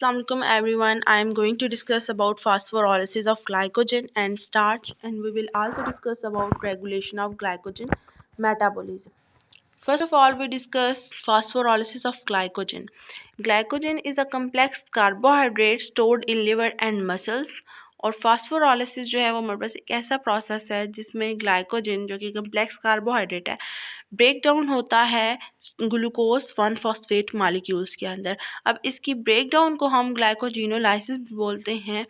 Assalamualaikum everyone. I am going to discuss about phosphorylasis of glycogen and starch, and we will also discuss about regulation of glycogen metabolism. First of all, we discuss phosphorylasis of glycogen. Glycogen is a complex carbohydrate stored in liver and muscles. और फास्फोरोलिसिस जो है वो हमारे पास एक ऐसा process है जिसमें glycogen जो कि कम्प्लेक्स कार्बोहाइड्रेट है ब्रेक डाउन होता है ग्लूकोज 1 फॉस्फेट मालिक्यूल्स के अंदर। अब इसकी ब्रेक डाउन को हम ग्लाइकोजिनोलाइसिस भी बोलते हैं।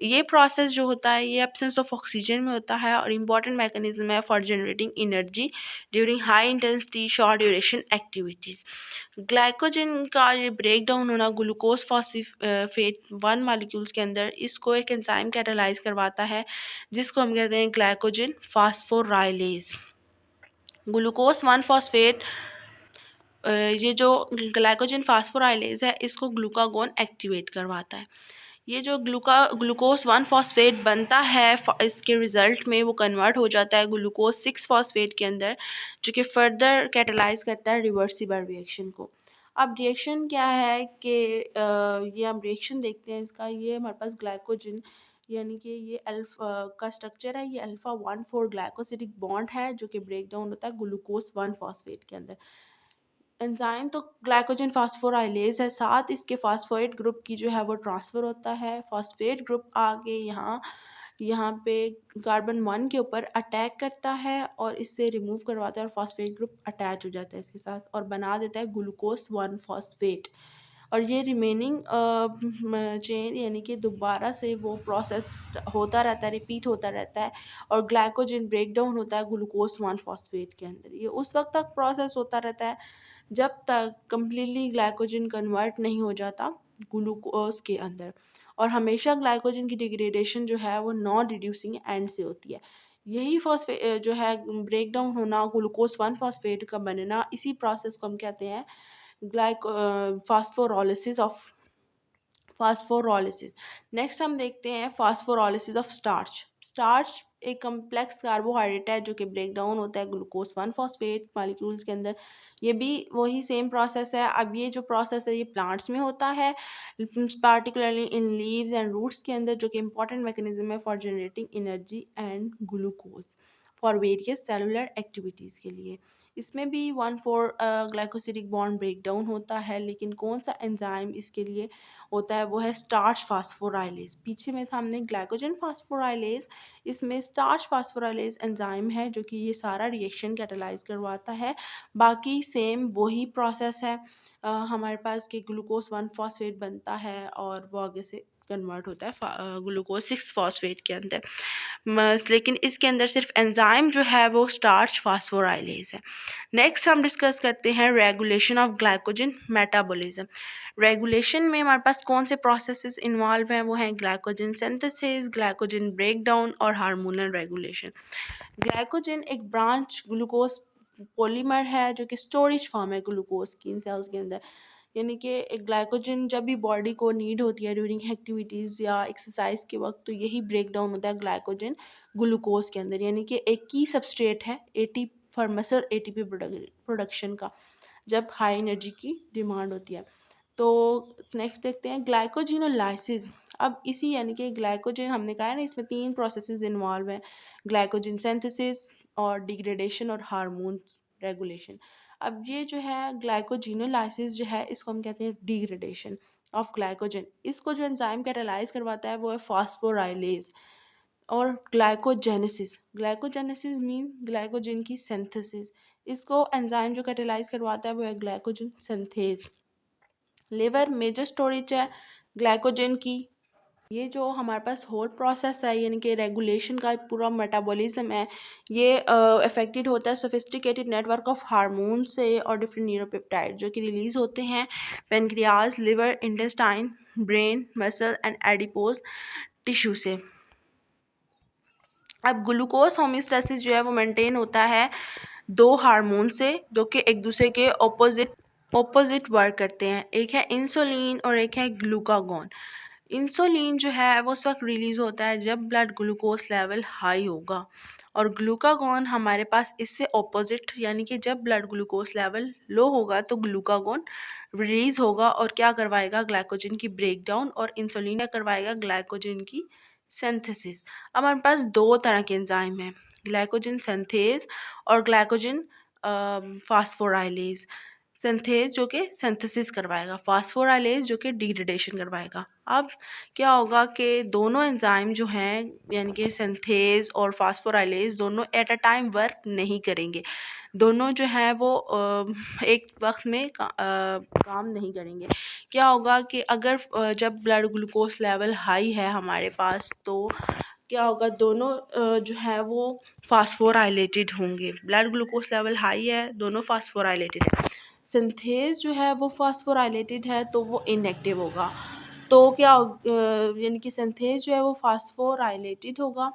ये प्रोसेस जो होता है ये एब्सेंस ऑफ ऑक्सीजन में होता है और इम्पॉर्टेंट मैकेनिज्म है for generating energy during high intensity short duration activities. Glycogen का ये ब्रेक डाउन होना ग्लूकोज फॉस्फेट 1 मालिक्यूल्स के अंदर इसको एक एंजाइम कैटालाइज करवाता है जिसको हम कहते हैं ग्लाइकोजन फास्फोराइलेज। ग्लूकोज 1 फॉस्फेट ये जो ग्लाइकोजन फास्फोराइलेज है इसको ग्लूकागोन एक्टिवेट करवाता है। ये जो ग्लूकोज 1 फॉस्फेट बनता है इसके रिजल्ट में वो कन्वर्ट हो जाता है ग्लूकोज 6 फॉस्फेट के अंदर, जो कि फर्दर कैटेलाइज करता है रिवर्सिबल रिएक्शन को। अब रिएक्शन क्या है कि ये हम रिएक्शन देखते हैं इसका। ये हमारे पास ग्लाइकोजन यानी कि ये अल्फा का स्ट्रक्चर है। ये अल्फा 1,4 ग्लाइकोसिडिक बॉन्ड है जो कि ब्रेक डाउन होता है ग्लूकोज 1 फॉस्फेट के अंदर। एंजाइम तो ग्लाइकोजन फास्फोराइलेज है, साथ इसके फास्फेट ग्रुप की जो है वो ट्रांसफ़र होता है। फास्फेट ग्रुप आके यहाँ पे कार्बन 1 के ऊपर अटैक करता है और इससे रिमूव करवाता है और फास्फेट ग्रुप अटैच हो जाता है इसके साथ और बना देता है ग्लूकोज 1 फॉस्फेट। और ये रिमेनिंग चेन यानी कि दोबारा से वो प्रोसेस होता रहता है, रिपीट होता रहता है और ग्लाइकोजन ब्रेक डाउन होता है ग्लूकोज 1 फॉस्फेट के अंदर। ये उस वक्त तक प्रोसेस होता रहता है जब तक कम्प्लीटली ग्लाइकोजन कन्वर्ट नहीं हो जाता ग्लूकोज के अंदर। और हमेशा ग्लाइकोजन की डिग्रेडेशन जो है वो नॉन रिड्यूसिंग एंड से होती है। यही फॉस्फेट जो है ब्रेक डाउन होना ग्लूकोज 1 फॉस्फेट का बनना, इसी प्रोसेस को हम कहते हैं ग्लाइको फास्फोरोलिसिस ऑफ फास्फोरोलिसिस। नेक्स्ट हम देखते हैं फास्फोरोलिसिस ऑफ स्टार्च। स्टार्च एक कम्प्लेक्स कार्बोहाइड्रेट है जो कि ब्रेक डाउन होता है ग्लूकोज 1 फॉस्फेट मालिक्यूल्स के अंदर। ये भी वही सेम प्रोसेस है। अब ये जो प्रोसेस है ये प्लांट्स में होता है, particularly in leaves and roots के अंदर, जो कि इंपॉर्टेंट मैकेनिज्म है for generating energy and glucose for various cellular activities के लिए। इसमें भी 1,4 ग्लाइकोसिडिक बॉन्ड ब्रेक डाउन होता है, लेकिन कौन सा एंजाइम इसके लिए होता है वो है स्टार्च फास्फोराइलेज। पीछे में था हमने ग्लाइकोजन फास्फोराइलेज, इसमें स्टार्च फास्फोराइलेज एंजाइम है जो कि ये सारा रिएक्शन कैटालाइज करवाता है। बाकी सेम वही प्रोसेस है। हमारे पास कि ग्लूकोज 1 फॉस्फेट बनता है और वो आगे से कन्वर्ट होता है ग्लूकोज 6 फॉस्फेट के अंदर। लेकिन इसके अंदर सिर्फ एंजाइम जो है वो स्टार्च फास्फोराइलेज है। नेक्स्ट हम डिस्कस करते हैं regulation of glycogen metabolism. Regulation में हमारे पास कौन से प्रोसेसेस इन्वॉल्व हैं, वो हैं ग्लाइकोजन सिंथेसिस, ग्लाइकोजन ब्रेकडाउन और हार्मोनल रेगुलेशन। ग्लाइकोजन एक ब्रांच ग्लूकोज पॉलीमर है जो कि स्टोरेज फॉर्म है ग्लूकोज की इन सेल्स के अंदर। यानी कि एक ग्लाइकोजन जब भी बॉडी को नीड होती है ड्यूरिंग एक्टिविटीज़ या एक्सरसाइज के वक्त, तो यही ब्रेक डाउन होता है ग्लाइकोजन ग्लूकोज के अंदर। यानी कि एक की सबस्ट्रेट है eighty for muscle ATP production का, जब हाई एनर्जी की डिमांड होती है। तो नेक्स्ट देखते हैं ग्लाइकोजिनोलाइसिस। अब इसी यानी कि ग्लाइकोजन हमने कहा है ना, इसमें 3 प्रोसेसेस इन्वॉल्व हैं, ग्लाइकोजन सिंथेसिस और डिग्रेडेशन और हार्मोन्स रेगुलेशन। अब ये जो है ग्लाइकोजिनोलाइसिस जो है इसको हम कहते हैं डिग्रेडेशन ऑफ ग्लाइकोजन। इसको जो एंजाइम कैटालाइज करवाता है वो है फास्फोराइलेज। और ग्लाइकोजेनेसिस मीन ग्लाइकोजन की सिंथेसिस। इसको एंजाइम जो कैटालाइज करवाता है वो है glycogen synthase. Liver major storage है ग्लाइकोजन की। ये जो हमारे पास होल प्रोसेस है यानी कि रेगुलेशन का पूरा मेटाबॉलिज्म है, ये अफेक्टेड होता है सोफिस्टिकेटेड नेटवर्क ऑफ हार्मोन से और डिफरेंट न्यूरोपेप्टाइड जो कि रिलीज होते हैं pancreas, liver, intestine, brain, muscle and adipose tissue से। अब ग्लूकोज होमियोस्टेसिस जो है वो मेंटेन होता है 2 हार्मोन से, जो कि एक दूसरे के ऑपोजिट वर्क करते हैं। एक है इंसुलिन और एक है ग्लूकागॉन। इंसुलिन जो है वो उस वक्त रिलीज़ होता है जब ब्लड ग्लूकोज लेवल हाई होगा, और ग्लूकागॉन हमारे पास इससे ऑपोजिट, यानी कि जब ब्लड ग्लूकोज लेवल लो होगा तो ग्लूकागॉन रिलीज़ होगा और क्या करवाएगा, ग्लाइकोजन की ब्रेकडाउन, और इंसुलिन क्या करवाएगा, ग्लाइकोजन की सिंथेसिस। अब हमारे पास दो तरह के एंजाइम हैं, ग्लाइकोजन सिंथेज और ग्लाइकोजन फास्फोराइलेज। सिंथेज जो कि सिंथेसिस करवाएगा, फास्फोराइलेज जो कि डिग्रेडेशन करवाएगा। अब क्या होगा कि दोनों एंजाइम जो हैं, यानी कि सिंथेज और फास्फोराइलेज, दोनों एट अ टाइम वर्क नहीं करेंगे। दोनों जो है वो एक वक्त में काम नहीं करेंगे। क्या होगा कि अगर जब ब्लड ग्लूकोज लेवल हाई है हमारे पास, तो क्या होगा, दोनों जो है वो फास्फोराइलेटेड होंगे। ब्लड ग्लूकोज लेवल हाई है, दोनों फास्फोराइलेटेड है। सिंथेज जो है वो फास्फोराइलेटेड है तो वो इनएक्टिव होगा। तो क्या यानी कि सिंथेज जो है वो फास्फोराइलेटेड होगा,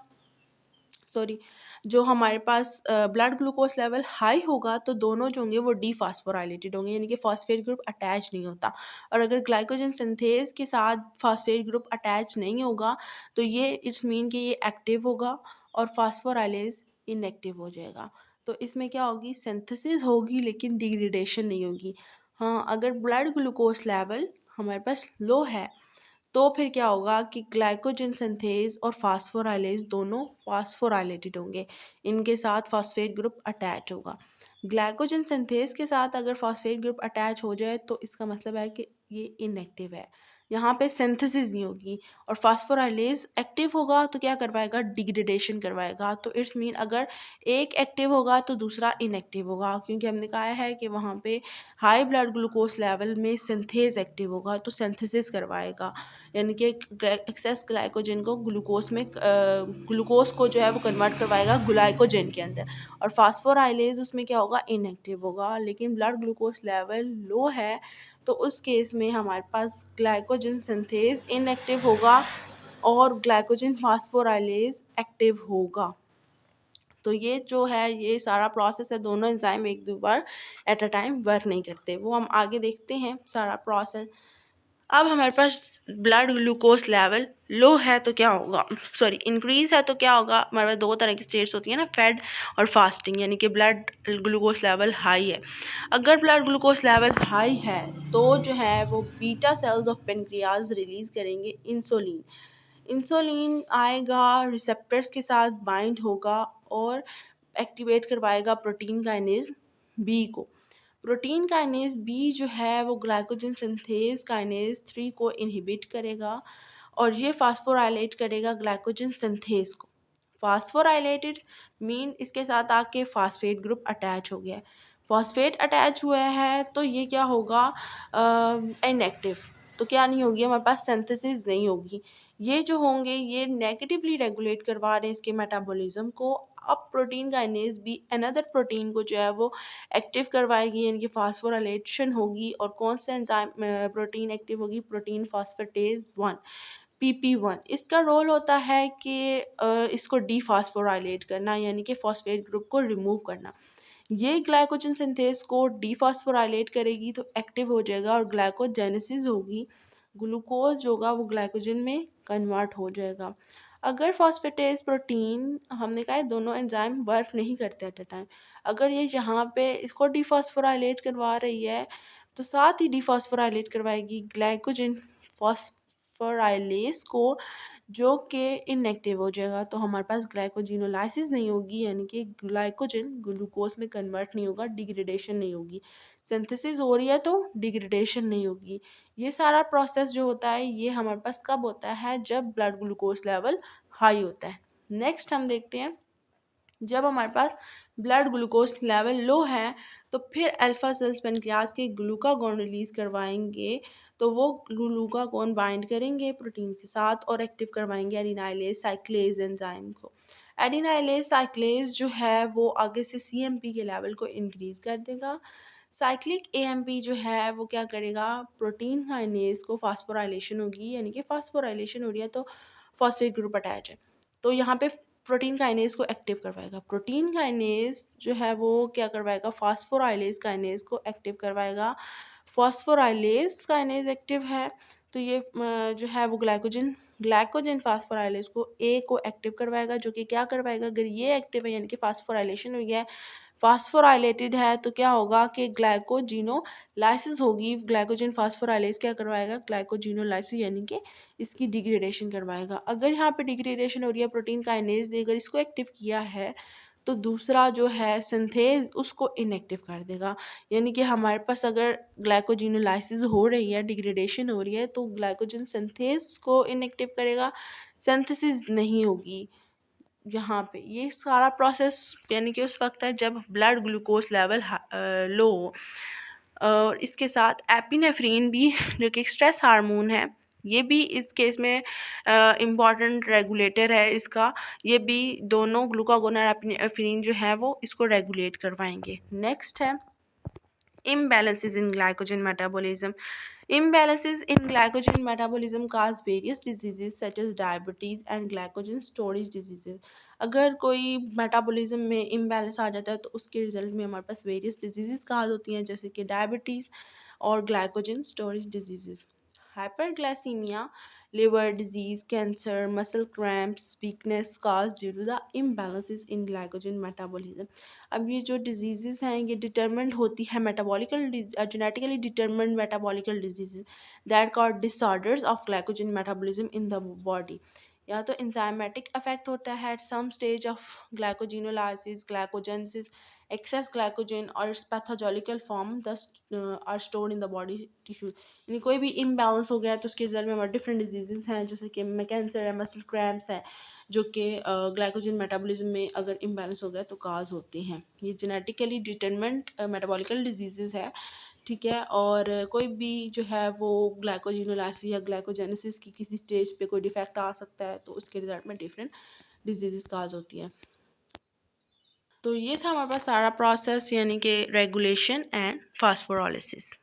सॉरी, जो हमारे पास ब्लड ग्लूकोज लेवल हाई होगा तो दोनों जो होंगे वो डीफास्फोराइलेटेड होंगे, यानी कि फॉस्फेट ग्रुप अटैच नहीं होता। और अगर ग्लाइकोजन सिंथेज के साथ फॉस्फेट ग्रुप अटैच नहीं होगा तो ये इट्स मीन कि ये एक्टिव होगा और फास्फोराइलेज इनएक्टिव हो जाएगा। तो इसमें क्या होगी, सिंथेसिस होगी लेकिन डिग्रेडेशन नहीं होगी। हाँ, अगर ब्लड ग्लूकोज लेवल हमारे पास लो है तो फिर क्या होगा कि ग्लाइकोजन सिंथेज और फास्फोराइलेज दोनों फास्फोराइलेटेड होंगे, इनके साथ फॉस्फेट ग्रुप अटैच होगा। ग्लाइकोजन सिंथेज के साथ अगर फॉस्फेट ग्रुप अटैच हो जाए तो इसका मतलब है कि ये इनएक्टिव है, यहाँ पे सिंथेसिस नहीं होगी। और फास्फोराइलेज एक्टिव होगा तो क्या करवाएगा, डिग्रेडेशन करवाएगा। तो इट्स मीन अगर एक एक्टिव होगा तो दूसरा इनएक्टिव होगा, क्योंकि हमने कहा है कि वहाँ पे हाई ब्लड ग्लूकोज लेवल में सिंथेज एक्टिव होगा तो सिंथेसिस करवाएगा, यानी कि एक्सेस ग्लाइकोजन को ग्लूकोज में ग्लूकोज को जो है वो कन्वर्ट करवाएगा ग्लाइकोजन के अंदर। और फास्फोराइलेज उसमें क्या होगा, इनएक्टिव होगा। लेकिन ब्लड ग्लूकोज लेवल लो है तो उस केस में हमारे पास ग्लाइकोजन सिंथेज इनएक्टिव होगा और ग्लाइकोजन फास्फोराइलेज एक्टिव होगा। तो ये जो है ये सारा प्रोसेस है, दोनों एंजाइम एक दो बार एट अ टाइम वर्क नहीं करते, वो हम आगे देखते हैं सारा प्रोसेस। अब हमारे पास ब्लड ग्लूकोज लेवल लो है तो क्या होगा, सॉरी इंक्रीज है तो क्या होगा, हमारे पास दो तरह की स्टेट्स होती है ना, फेड और फास्टिंग, यानी कि ब्लड ग्लूकोज लेवल हाई है। अगर ब्लड ग्लूकोज लेवल हाई है तो जो है वो beta cells of pancreas release करेंगे इंसुलिन। इंसुलिन आएगा, रिसेप्टर्स के साथ बाइंड होगा और एक्टिवेट करवाएगा प्रोटीन काइनेज बी को। प्रोटीन काइनेज बी जो है वो ग्लाइकोजन सिंथेज काइनेज 3 को इनहिबिट करेगा और ये फास्फोराइलेट करेगा ग्लाइकोजन सिंथेज को। फास्फोराइलेटेड मीन इसके साथ आके फास्फेट ग्रुप अटैच हो गया है। फॉस्फेट अटैच हुआ है तो ये क्या होगा, इनएक्टिव। तो क्या नहीं होगी, हमारे पास सिंथेसिस नहीं होगी। ये जो होंगे ये नेगेटिवली रेगुलेट करवा रहे हैं इसके मेटाबॉलिज्म को। अब प्रोटीन काइनेज भी अनदर प्रोटीन को जो है वो एक्टिव करवाएगी, यानी कि फास्फोराइलेशन होगी। और कौन सा एंजाइम प्रोटीन एक्टिव होगी, प्रोटीन फास्फेटेज 1, PP1। इसका रोल होता है कि इसको डीफास्फोराइलेट करना, यानी कि फॉस्फेट ग्रुप को रिमूव करना। ये ग्लाइकोजन सिंथेज को डीफास्फोराइलेट करेगी तो एक्टिव हो जाएगा और ग्लाइकोजेनेसिस होगी, ग्लूकोज होगा वो ग्लाइकोजन में कन्वर्ट हो जाएगा। अगर फॉस्फेटेज प्रोटीन, हमने कहा है दोनों एंजाइम वर्क नहीं करते एट अ टाइम, अगर ये यहाँ पे इसको डीफॉस्फोराइलेट करवा रही है तो साथ ही डीफॉस्फोराइलेट करवाएगी ग्लाइकोजन फॉस्फोराइलेज को, जो कि इनएक्टिव हो जाएगा। तो हमारे पास ग्लाइकोजिनोलाइसिस नहीं होगी, यानी कि ग्लाइकोजन ग्लूकोज में कन्वर्ट नहीं होगा, डिग्रेडेशन नहीं होगी। सिंथेसिस हो रही है तो डिग्रेडेशन नहीं होगी। ये सारा प्रोसेस जो होता है ये हमारे पास कब होता है, जब ब्लड ग्लूकोज लेवल हाई होता है। नेक्स्ट हम देखते हैं, जब हमारे पास ब्लड ग्लूकोज लेवल लो है तो फिर अल्फा सेल्स पेनक्रियाज के ग्लूकागॉन रिलीज करवाएंगे। तो वो ग्लूकागॉन बाइंड करेंगे प्रोटीन के साथ और एक्टिव करवाएंगे एडिनाइलेज साइक्लेज एंजाइम को। एडिनाइलेज साइक्लेज जो है वो आगे से CMP के लेवल को इंक्रीज कर देगा। साइक्लिक AMP जो है वो क्या करेगा, प्रोटीन काइनेज को फास्फोराइलेशन होगी, यानी कि फास्फोराइलेशन हो रही है तो फॉस्फेट ग्रुप अटैच है, तो यहाँ पे प्रोटीन काइनेज को एक्टिव करवाएगा। प्रोटीन काइनेज जो है वो क्या करवाएगा, फास्फोराइलेज काइनेज को एक्टिव करवाएगा। फास्फोराइलेज काइनेज एक्टिव है तो ये जो है वो ग्लाइकोजन फास्फोराइलेज को ए को एक्टिव करवाएगा, जो कि क्या करवाएगा, अगर ये एक्टिव है यानी कि फास्फोराइलेशन हुई है, फास्फोराइलेटेड है, तो क्या होगा कि ग्लाइकोजिनोलाइसिस होगी। ग्लाइकोजन फास्फोराइलेज क्या करवाएगा, ग्लाइकोजिनोलाइसिस यानी कि इसकी डिग्रेडेशन करवाएगा। अगर यहाँ पे डिग्रेडेशन हो रही है प्रोटीन काइनेज ने अगर इसको एक्टिव किया है, तो दूसरा जो है सिंथेज उसको इनएक्टिव कर देगा। यानी कि हमारे पास अगर ग्लाइकोजिनोलाइसिस हो रही है, डिग्रेडेशन हो रही है, तो ग्लाइकोजन सिंथेज को इनएक्टिव करेगा, सिंथेसिस नहीं होगी यहाँ पे। ये सारा प्रोसेस यानी कि उस वक्त है जब ब्लड ग्लूकोज लेवल लो हो। और इसके साथ एपिनेफ्रीन भी जो कि स्ट्रेस हार्मोन है, ये भी इस केस में इम्पॉर्टेंट रेगुलेटर है इसका। ये भी दोनों ग्लूकागोन और एपिनेफ्रीन जो है वो इसको रेगुलेट करवाएंगे। नेक्स्ट है imbalances in glycogen metabolism. Imbalances in glycogen metabolism cause various diseases such as diabetes and glycogen storage diseases. अगर कोई मेटाबॉलिज्म में इम्बैलेंस आ जाता है तो उसके रिजल्ट में हमारे पास वेरियस डिजीजेस काज होती हैं, जैसे कि डायबिटीज़ और glycogen storage diseases. Hyperglycaemia, liver disease, cancer, muscle cramps, weakness caused due to the imbalances in glycogen metabolism. अब ये जो डिजीज़ हैं ये डिटर्मेंट होती है metabolical genetically determined metabolical diseases that cause disorders of glycogen metabolism in the body. या तो enzymatic effect होता है at some stage of glycogenolysis, glycogenesis, excess glycogen और pathological form thus are stored in the body tissues. यानी कोई भी imbalance हो गया है तो उसके रिजल्ट में हमारे डिफरेंट डिजीजेस हैं, जैसे कि कैंसर है, मसल क्रैम्प्स है, जो कि ग्लाइकोजन मेटाबॉलिज्म में अगर इम्बैलेंस हो गया तो काज होते हैं। ये जेनेटिकली डिटरमेंट मेटाबॉलिकल डिजीजेस है, ठीक है। और कोई भी जो है वो ग्लाइकोजिनोलाइसिस या ग्लाइकोजेनेसिस की किसी स्टेज पे कोई डिफेक्ट आ सकता है तो उसके रिजल्ट में डिफरेंट डिजीजेस काज होती हैं। तो ये था हमारे पास सारा प्रोसेस यानी कि रेगुलेशन एंड फास्फोरोलिसिस।